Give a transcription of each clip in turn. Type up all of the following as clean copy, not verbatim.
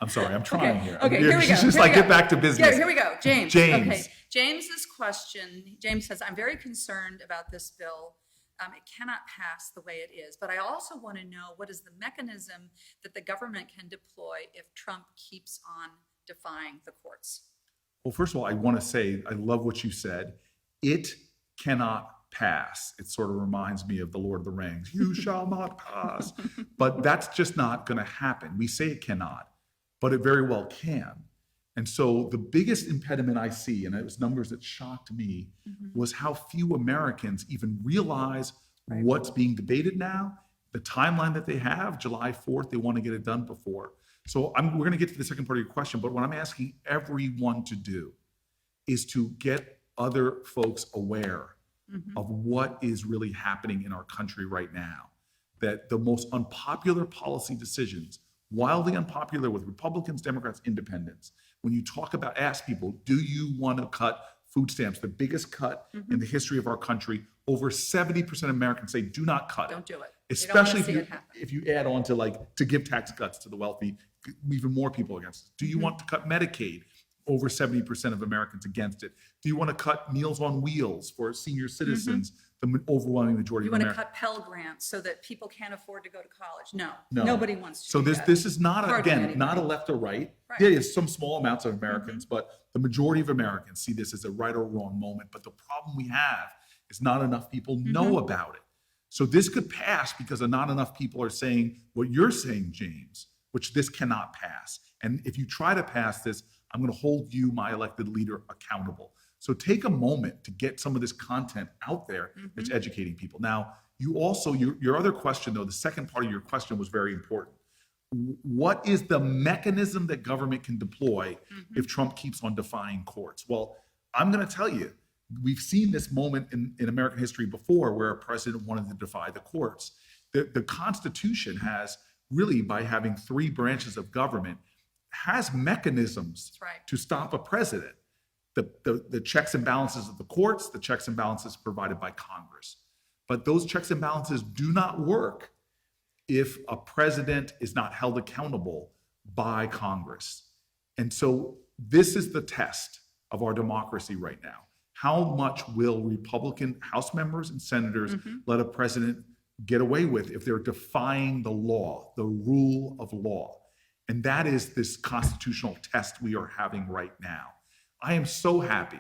I'm sorry, I'm trying here. Okay, here we go. She's just like, get back to business. Yeah, here we go. James. James. Okay. James's question, James says, I'm very concerned about this bill. It cannot pass the way it is, but I also want to know what is the mechanism that the government can deploy if Trump keeps on defying the courts? Well, first of all, I want to say, I love what you said. It cannot pass. It sort of reminds me of the Lord of the Rings. You shall not pass. But that's just not going to happen. We say it cannot, but it very well can. And so the biggest impediment I see, and it was numbers that shocked me, was how few Americans even realize what's being debated now, the timeline that they have, July 4th, they want to get it done before. So we're going to get to the second part of your question, but what I'm asking everyone to do is to get other folks aware of what is really happening in our country right now. That the most unpopular policy decisions, wildly unpopular with Republicans, Democrats, independents, when you talk about, ask people, do you want to cut food stamps, the biggest cut in the history of our country? Over 70% of Americans say do not cut it. Don't do it. Especially if you add on to give tax cuts to the wealthy, even more people against it. Do you want to cut Medicaid? Over 70% of Americans against it. Do you want to cut Meals on Wheels for senior citizens? The overwhelming majority of Americans. You want to cut Pell Grants so that people can't afford to go to college? No. Nobody wants to. So do that. This is not not a left or right. There is some small amounts of Americans, but the majority of Americans see this as a right or wrong moment. But the problem we have is not enough people know about it. So this could pass because not enough people are saying what you're saying, James, which this cannot pass. And if you try to pass this, I'm going to hold you, my elected leader, accountable. So take a moment to get some of this content out there that's educating people. Now, you also, your other question, though, the second part of your question was very important. What is the mechanism that government can deploy if Trump keeps on defying courts? Well, I'm going to tell you, we've seen this moment in American history before where a president wanted to defy the courts. The Constitution has really, by having three branches of government, has mechanisms to stop a president. The checks and balances of the courts, the checks and balances provided by Congress. But those checks and balances do not work if a president is not held accountable by Congress. And so this is the test of our democracy right now. How much will Republican House members and senators let a president get away with if they're defying the law, the rule of law? And that is this constitutional test we are having right now. I am so happy.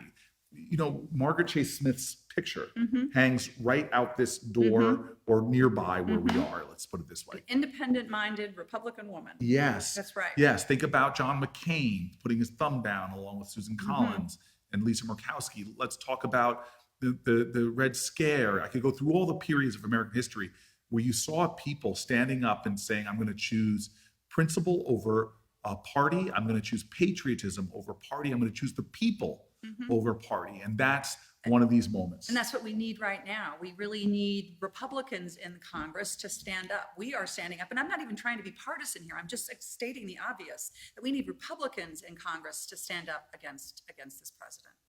You know, Margaret Chase Smith's picture hangs right out this door or nearby where we are. Let's put it this way. An independent-minded Republican woman. Yes. That's right. Yes. Think about John McCain putting his thumb down along with Susan Collins and Lisa Murkowski. Let's talk about the Red Scare. I could go through all the periods of American history where you saw people standing up and saying, I'm going to choose principle over a party. I'm going to choose patriotism over party. I'm going to choose the people over party. And that's one of these moments. And that's what we need right now. We really need Republicans in Congress to stand up. We are standing up. And I'm not even trying to be partisan here. I'm just stating the obvious, that we need Republicans in Congress to stand up against this president.